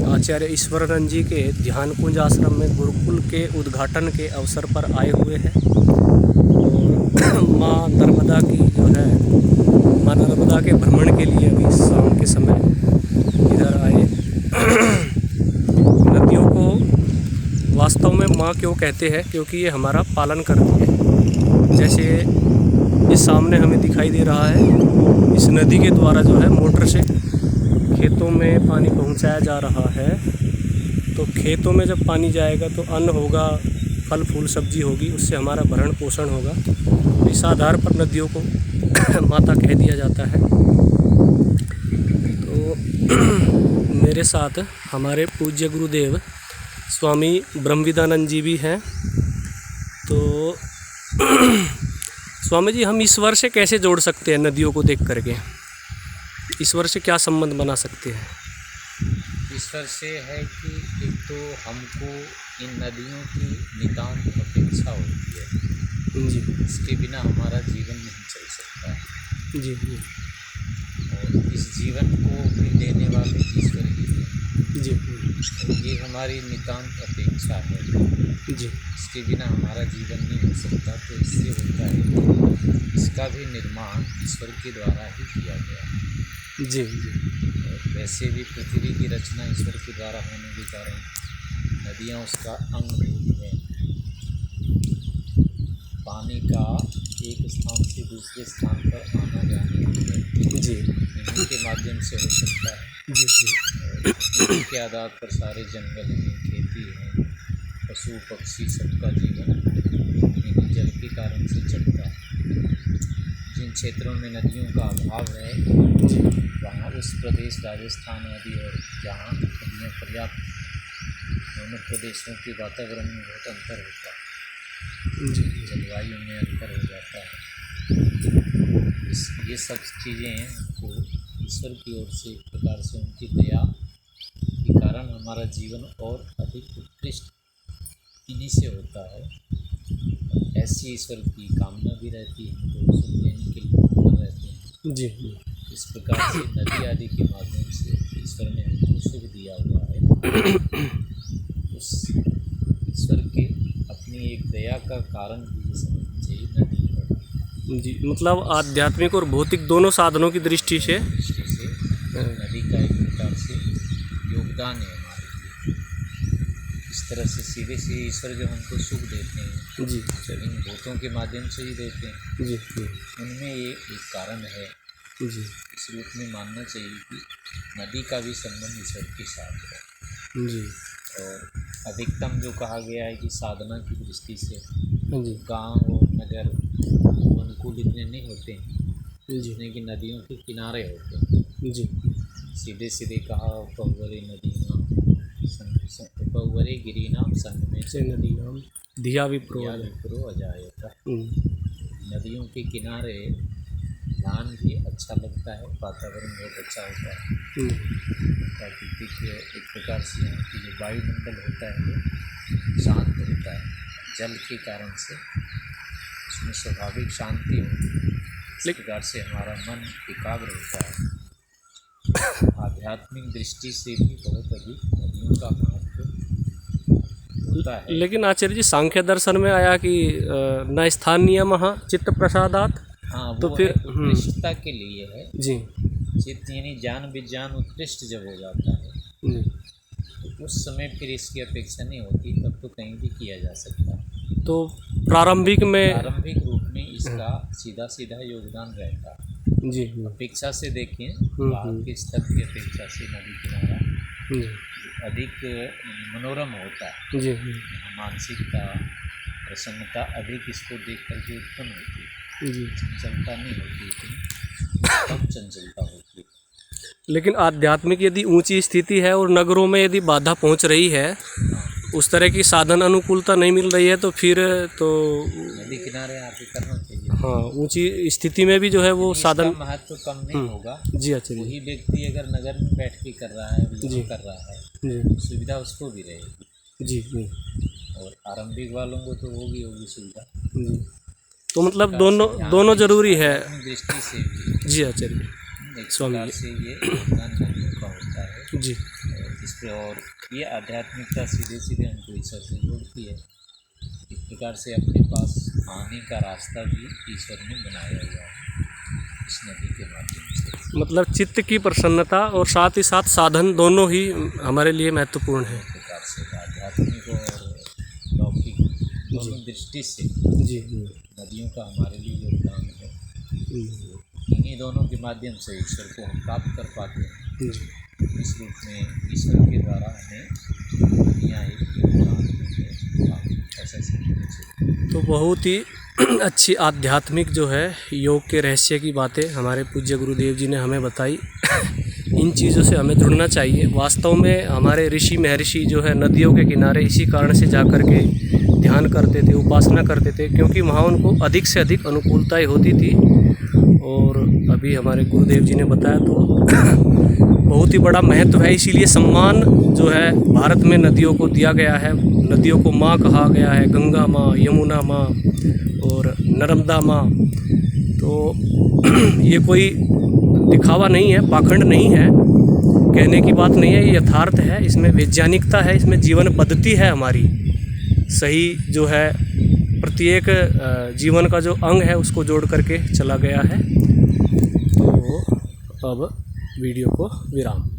आचार्य ईश्वरानंद जी के ध्यान कुंज आश्रम में गुरुकुल के उद्घाटन के अवसर पर आए हुए हैं। और माँ नर्मदा की जो है, माँ नर्मदा के भ्रमण के लिए अभी शाम के समय इधर आए। नदियों को वास्तव में माँ क्यों कहते हैं? क्योंकि ये हमारा पालन करती है। जैसे इस सामने हमें दिखाई दे रहा है, इस नदी के द्वारा जो है मोटर से खेतों में पानी पहुंचाया जा रहा है। तो खेतों में जब पानी जाएगा तो अन्न होगा, फल फूल सब्जी होगी, उससे हमारा भरण पोषण होगा। तो इस आधार पर नदियों को माता कह दिया जाता है। तो मेरे साथ हमारे पूज्य गुरुदेव स्वामी ब्रह्मविदानंद जी भी हैं। तो स्वामी जी, हम ईश्वर से कैसे जोड़ सकते हैं नदियों को देख करके? ईश्वर से क्या संबंध बना सकते हैं? ईश्वर से है कि एक तो हमको इन नदियों की नितांत अपेक्षा होती है जी। इसके बिना हमारा जीवन नहीं चल सकता है। जी जी। और इस जीवन को भी देने वाले ईश्वर ही हैं। जी और ये हमारी नितांत अपेक्षा है। जी। इसके बिना हमारा जीवन नहीं हो सकता। तो इससे होता है कि इसका भी निर्माण ईश्वर के द्वारा ही किया गया है। जी जी। और वैसे भी पृथ्वी की रचना ईश्वर के द्वारा होने के कारण नदियाँ उसका अंग रूप है। पानी का एक स्थान से दूसरे स्थान पर आना जाना है जी इन्हीं के माध्यम से हो सकता है। जी जी। और इन्हीं के आधार पर सारे जंगल हैं, खेती है, पशु पक्षी सबका जीवन इन्हीं जल के कारण से चलता है। जिन क्षेत्रों में नदियों का अभाव है वहाँ उस प्रदेश राजस्थान आदि और जहाँ नदियाँ पर्याप्त, दोनों प्रदेशों के वातावरण में बहुत अंतर होता है। जलवायु में अंतर हो जाता है। ये सब चीज़ें हमको ईश्वर की ओर से एक प्रकार से उनकी दया के कारण हमारा जीवन और अधिक उत्कृष्ट इन्हीं से होता है। ऐसी ईश्वर की कामना भी रहती है, हमको सुख देने के लिए तत्पर रहते हैं। जी। इस प्रकार से नदी आदि के माध्यम से ईश्वर ने हमको सुख दिया हुआ है। उस ईश्वर के अपनी एक दया का कारण भी ये समझना चाहिए नदी है। जी, मतलब आध्यात्मिक और भौतिक दोनों साधनों की दृष्टि से नदी का एक प्रकार से योगदान है हमारे लिए। इस तरह से सीधे से ईश्वर जो हमको सुख देते हैं जी इन भूतों के माध्यम से ही देते हैं। जी उनमें ये एक कारण है। जी इस रूप में मानना चाहिए कि नदी का भी संबंध ईश्वर के साथ है। जी। और अधिकतम जो कहा गया है कि साधना की दृष्टि से जी गांव और नगर अनुकूल इतने नहीं होते हैं जी जितने कि नदियों के किनारे होते हैं। जी। सीधे सीधे कहा उपवरे नदी नाम उपवरे गिरी नाम संगमे से नदी नाम धिया विप्रो या विप्रो अजायता। हम्म। नदियों के किनारे ध्यान भी अच्छा लगता है, वातावरण बहुत अच्छा होता है। प्राकृतिक एक प्रकार से यहाँ की जो वायुमंडल होता है वो शांत होता है। जल के कारण से उसमें स्वाभाविक शांति होती है। इस प्रकार से हमारा मन एकाग्र होता है। आध्यात्मिक दृष्टि से भी बहुत अधिक नदियों का महत्व होता है। लेकिन आचार्य जी, सांख्य दर्शन में आया कि न स्थान नियमः चित्त प्रसादात। हाँ, तो वो फिर उत्कृष्टता के लिए है। जी चित्त यानी ज्ञान विज्ञान उत्कृष्ट जब हो जाता है जी। तो उस समय फिर इसकी अपेक्षा नहीं होती, तब तो कहीं भी किया जा सकता है। तो प्रारंभिक प्रारंभिक रूप में इसका सीधा सीधा योगदान रहता है। जी अपेक्षा से देखें बाहर के स्तर की अपेक्षा से नदी किनारा जी अधिक मनोरम होता है। जी मानसिकता प्रसन्नता अधिक इसको देख करके उत्पन्न होती है। जी। चंचलता नहीं होती, इतनी कम चंचलता होती है। लेकिन आध्यात्मिक यदि ऊंची स्थिति है और नगरों में यदि बाधा पहुंच रही है, उस तरह की साधन अनुकूलता नहीं मिल रही है, तो फिर तो नदी किनारे आके करना चाहिए। हाँ, ऊंची स्थिति में भी जो है वो साधन महत्व कम नहीं होगा। जी अच्छा जी वही व्यक्ति अगर नगर में बैठ के कर रहा है, जी कर रहा है, जी सुविधा उसको भी रहेगी। जी जी और आरंभिक वालों को तो होगी सुविधा। जी। तो मतलब दोनों ज़रूरी है। आध्यात्मिक दृष्टि से भी जी आचार्य एक स्वामी प्रकार से ये योगदान नदियों का होता है। जी। इस पर और ये आध्यात्मिकता सीधे सीधे हमको ईश्वर से जोड़ती है। इस प्रकार से अपने पास आने का रास्ता भी ईश्वर ने बनाया हुआ है इस नदी के माध्यम से। मतलब चित्त की प्रसन्नता और साथ ही साथ साधन दोनों ही हमारे लिए महत्वपूर्ण है। इस प्रकार से आध्यात्मिक और लौकिक दोनों दृष्टि से जी नदियों का हमारे लिए योगदान है। इन्हीं दोनों के माध्यम से ईश्वर को हम प्राप्त कर पाते हैं। इस रूप में ईश्वर के द्वारा हमें नदियाँ एक योगदान है, ऐसा समझना चाहिए। तो बहुत ही अच्छी आध्यात्मिक जो है योग के रहस्य की बातें हमारे पूज्य गुरुदेव जी ने हमें बताई। इन चीज़ों से हमें जुड़ना चाहिए। वास्तव में हमारे ऋषि महर्षि जो है नदियों के किनारे इसी कारण से जा कर के ध्यान करते थे, उपासना करते थे, क्योंकि वहाँ उनको अधिक से अधिक अनुकूलताएं होती थी। और अभी हमारे गुरुदेव जी ने बताया तो बहुत ही बड़ा महत्व है। इसीलिए सम्मान जो है भारत में नदियों को दिया गया है। नदियों को माँ कहा गया है, गंगा माँ, यमुना माँ और नर्मदा माँ। तो ये कोई दिखावा नहीं है, पाखंड नहीं है, कहने की बात नहीं है, ये यथार्थ है। इसमें वैज्ञानिकता है, इसमें जीवन पद्धति है हमारी सही जो है। प्रत्येक जीवन का जो अंग है उसको जोड़ करके चला गया है। तो अब वीडियो को विराम।